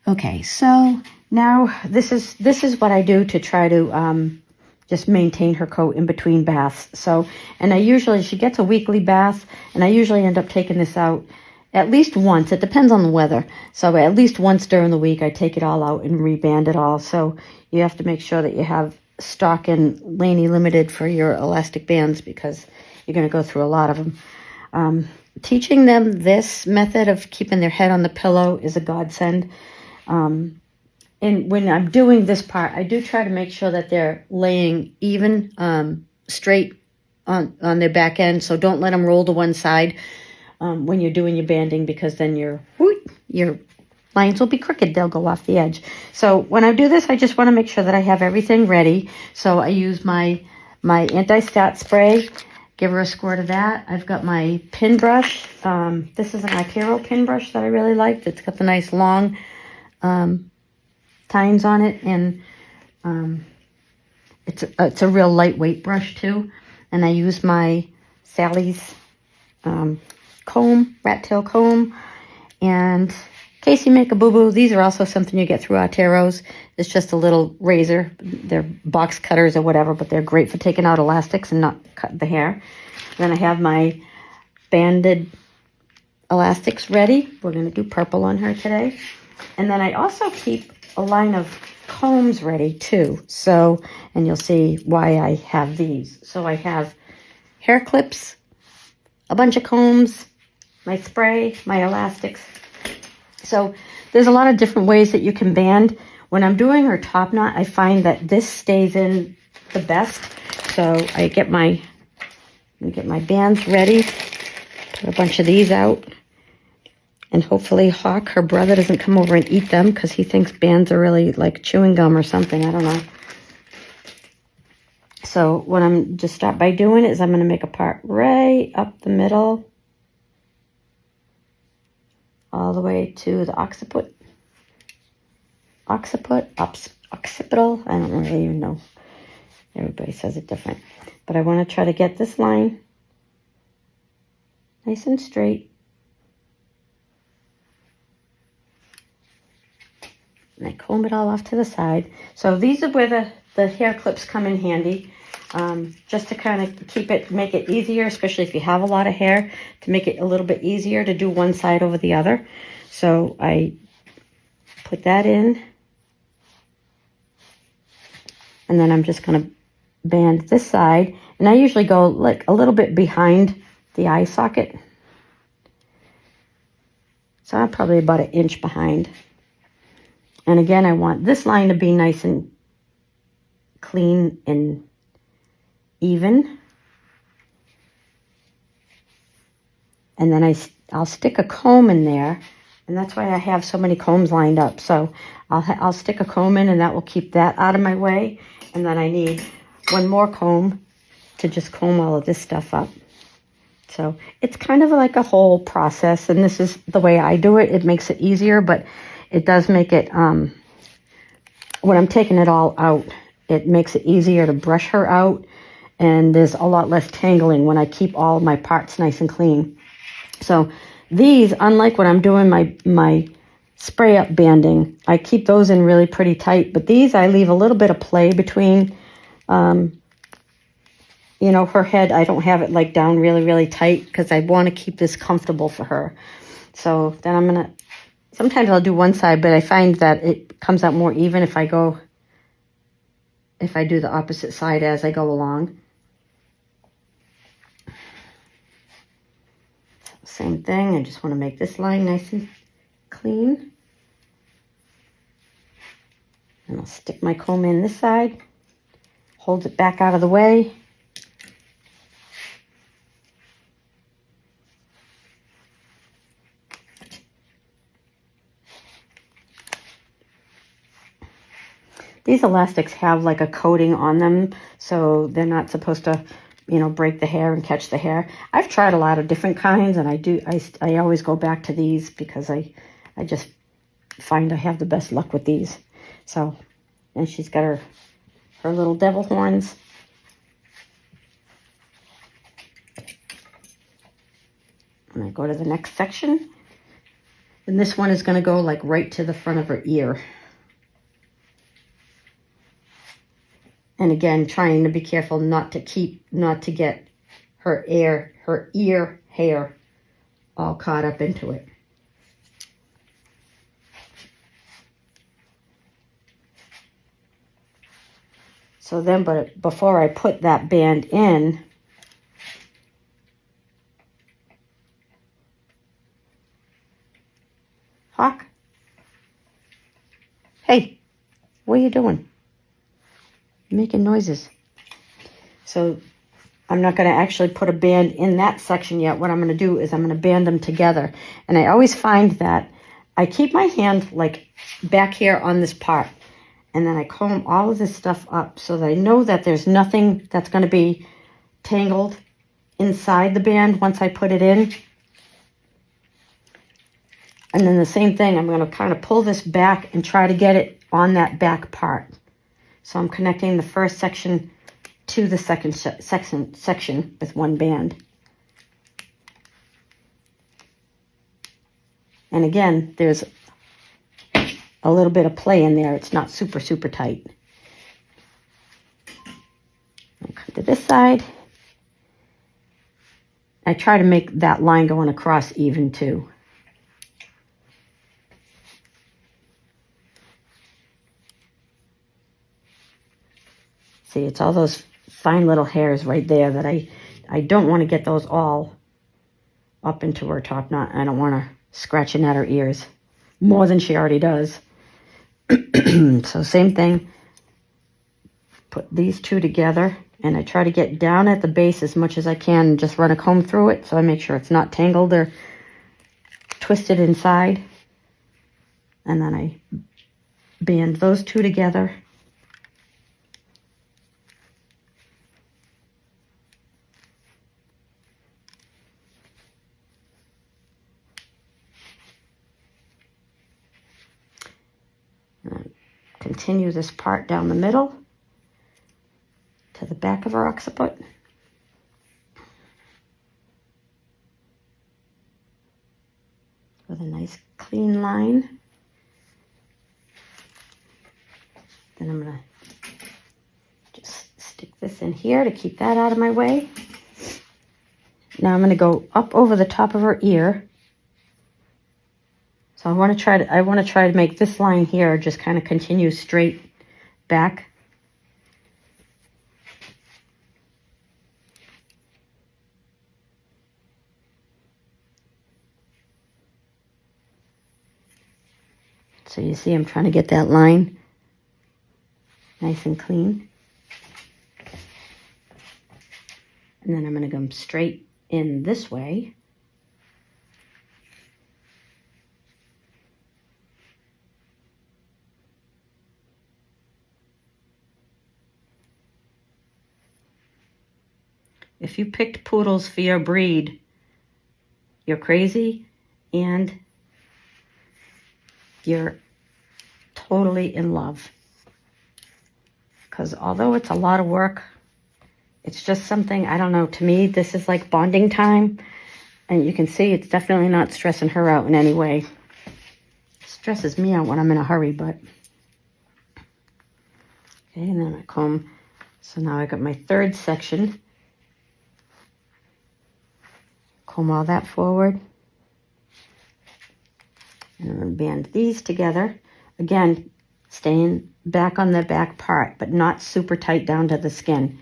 Okay, so now this is what I do to try to just maintain her coat in between baths. So, and she gets a weekly bath, and I usually end up taking this out at least once. It depends on the weather. So at least once during the week, I take it all out and reband it all. So you have to make sure that you have stock in Laney Limited for your elastic bands, because you're going to go through a lot of them. Teaching them this method of keeping their head on the pillow is a godsend. And when I'm doing this part, I do try to make sure that they're laying even, straight on their back end. So don't let them roll to one side when you're doing your banding, because then your lines will be crooked. They'll go off the edge. So when I do this, I just want to make sure that I have everything ready. So I use my anti-stat spray. Give her a squirt of that. I've got my pin brush. This is an Icaro pin brush that I really like. It's got the nice long tines on it, and it's a real lightweight brush too. And I use my Sally's comb, rat tail comb. And in case you make a boo-boo, these are also something you get through Arteros. It's just a little razor. They're box cutters or whatever, but they're great for taking out elastics and not cutting the hair. Then I have my banded elastics ready. We're going to do purple on her today. And then I also keep a line of combs ready too. So, and you'll see why I have these. So I have hair clips, a bunch of combs, my spray, my elastics. So there's a lot of different ways that you can band. When I'm doing her top knot, I find that this stays in the best. So I get my bands ready, put a bunch of these out, and hopefully Hawk, her brother, doesn't come over and eat them, because he thinks bands are really like chewing gum or something. I don't know. So what I'm just start by doing is I'm going to make a part right up the middle, all the way to the occiput, occipital. I don't really even know. Everybody says it different. But I want to try to get this line nice and straight. And I comb it all off to the side. So these are where the hair clips come in handy. Just to kind of make it easier, especially if you have a lot of hair, to make it a little bit easier to do one side over the other. So I put that in. And then I'm just going to band this side. And I usually go like a little bit behind the eye socket. So I'm probably about 1 inch behind. And again, I want this line to be nice and clean and even. And then I'll stick a comb in there, and that's why I have so many combs lined up. So I'll stick a comb in, and that will keep that out of my way. And then I need one more comb to just comb all of this stuff up. So it's kind of like a whole process, and this is the way I do it. It makes it easier, but it does make it, when I'm taking it all out, it makes it easier to brush her out, and there's a lot less tangling when I keep all my parts nice and clean. So these, unlike when I'm doing my spray up banding, I keep those in really pretty tight, but these I leave a little bit of play between, her head. I don't have it like down really, really tight, because I want to keep this comfortable for her. So then sometimes I'll do one side, but I find that it comes out more even if I do the opposite side as I go along. Same thing, I just want to make this line nice and clean. And I'll stick my comb in this side, hold it back out of the way. These elastics have like a coating on them, so they're not supposed to, break the hair and catch the hair. I've tried a lot of different kinds, and I always go back to these, because I just find I have the best luck with these. So, and she's got her little devil horns. And I go to the next section. And this one is going to go like right to the front of her ear. And again, trying to be careful not to get her ear hair all caught up into it. So then, but before I put that band in, Hawk, hey, what are you doing? You're making noises. So I'm not going to actually put a band in that section yet. What I'm going to do is I'm going to band them together. And I always find that I keep my hand like back here on this part. And then I comb all of this stuff up so that I know that there's nothing that's going to be tangled inside the band once I put it in. And then the same thing, I'm going to kind of pull this back and try to get it on that back part. So I'm connecting the first section to the second section with one band. And again, there's a little bit of play in there. It's not super, super tight. I'll come to this side. I try to make that line going across even too. See, it's all those fine little hairs right there that I don't want to get those all up into her top knot. I don't want her scratching at her ears more than she already does. So same thing, put these two together, and I try to get down at the base as much as I can and just run a comb through it so I make sure it's not tangled or twisted inside. And then I band those two together. Continue this part down the middle to the back of her occiput. With a nice clean line. Then I'm going to just stick this in here to keep that out of my way. Now I'm going to go up over the top of her ear. So I want to try to make this line here just kind of continue straight back. So you see I'm trying to get that line nice and clean. And then I'm going to come straight in this way. If you picked poodles for your breed, you're crazy and you're totally in love. Because although it's a lot of work, it's just something, I don't know, to me, this is like bonding time. And you can see it's definitely not stressing her out in any way. It stresses me out when I'm in a hurry, but. Okay, and then I comb. So now I got my third section. Comb all that forward. And I'm going to band these together. Again, staying back on the back part, but not super tight down to the skin.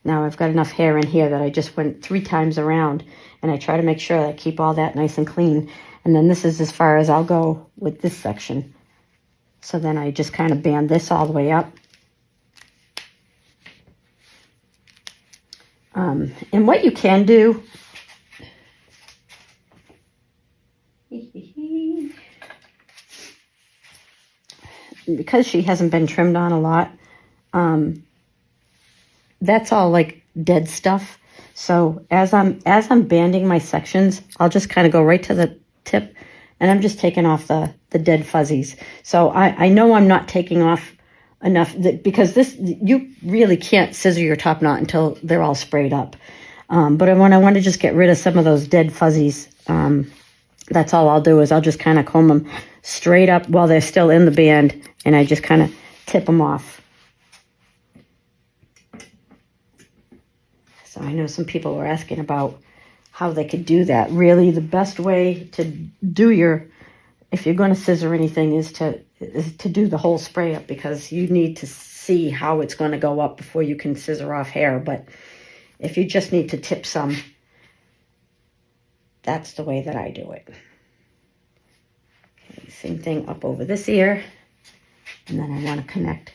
Now I've got enough hair in here that I just went 3 times around, and I try to make sure that I keep all that nice and clean. And then this is as far as I'll go with this section. So then I just kind of band this all the way up. And what you can do, because she hasn't been trimmed on a lot, that's all like dead stuff. So as I'm banding my sections, I'll just kind of go right to the tip, and I'm just taking off the dead fuzzies. So I know I'm not taking off enough because this, you really can't scissor your top knot until they're all sprayed up. But when I want to just get rid of some of those dead fuzzies, that's all I'll do is I'll just kind of comb them straight up while they're still in the band, and I just kind of tip them off. So I know some people were asking about how they could do that. Really, the best way to do if you're going to scissor anything is to do the whole spray up, because you need to see how it's going to go up before you can scissor off hair. But if you just need to tip some, that's the way that I do it. Okay, same thing up over this ear, and then I want to connect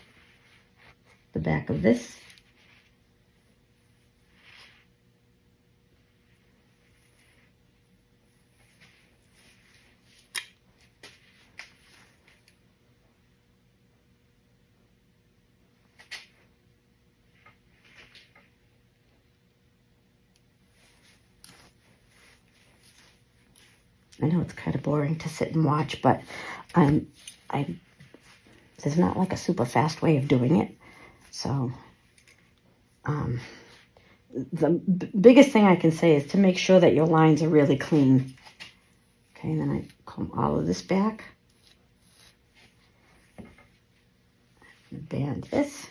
the back of this. I know it's kind of boring to sit and watch, but there's not like a super fast way of doing it. So the biggest thing I can say is to make sure that your lines are really clean. Okay, and then I comb all of this back. Band this.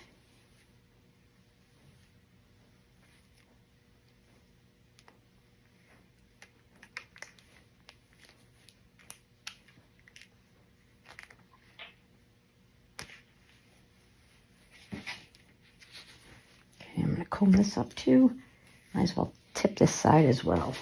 I'm going to comb this up too. Might as well tip this side as well.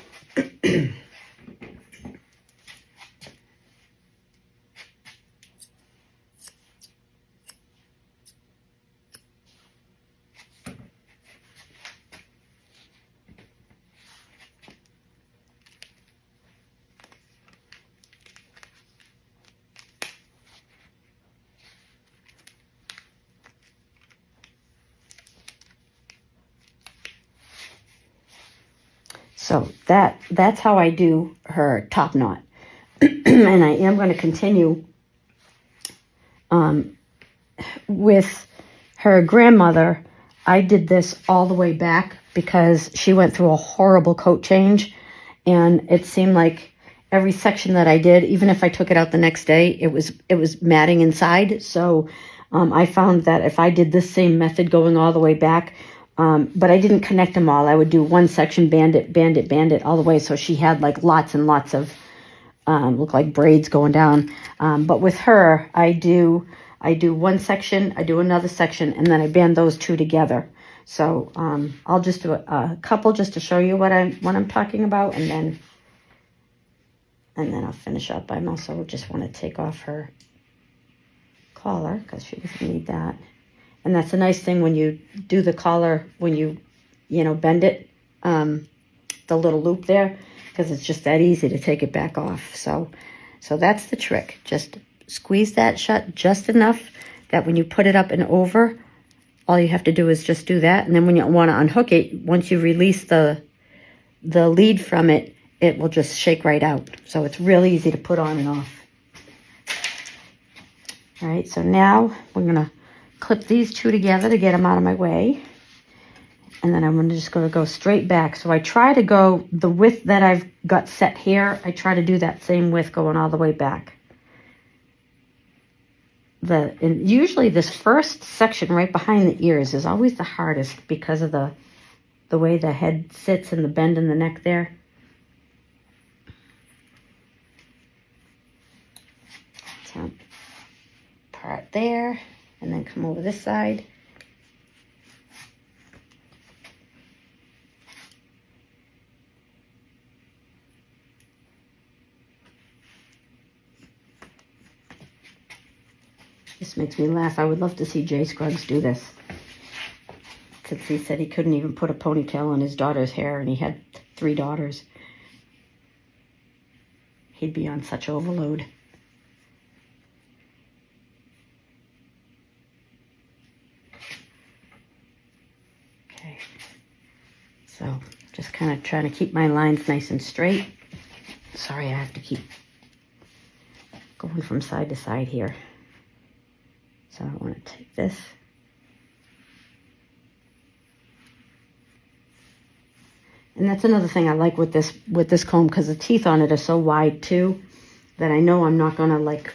So that's how I do her top knot. And I am going to continue with her grandmother. I did this all the way back because she went through a horrible coat change, and it seemed like every section that I did, even if I took it out the next day, it was matting inside. So I found that if I did this same method going all the way back, but I didn't connect them all. I would do one section, band it all the way. So she had like lots and lots of, look like braids going down. But with her, I do one section, I do another section, and then I band those two together. So I'll just do a couple just to show you what I'm talking about, and then I'll finish up. I'm also just want to take off her collar because she doesn't need that. And that's a nice thing when you do the collar, when you bend it, the little loop there, because it's just that easy to take it back off. So that's the trick. Just squeeze that shut just enough that when you put it up and over, all you have to do is just do that. And then when you want to unhook it, once you release the lead from it, it will just shake right out. So it's really easy to put on and off. All right, so now we're going to clip these two together to get them out of my way. And then I'm just going to go straight back. So I try to go the width that I've got set here. I try to do that same width going all the way back. And usually this first section right behind the ears is always the hardest because of the way the head sits and the bend in the neck there. So part there, and then come over this side. This makes me laugh. I would love to see Jay Scruggs do this. Because he said he couldn't even put a ponytail on his daughter's hair, and he had 3 daughters. He'd be on such overload. Okay. So just kind of trying to keep my lines nice and straight. Sorry, I have to keep going from side to side here. So I want to take this. And that's another thing I like with this comb, because the teeth on it are so wide too, that I know I'm not going to like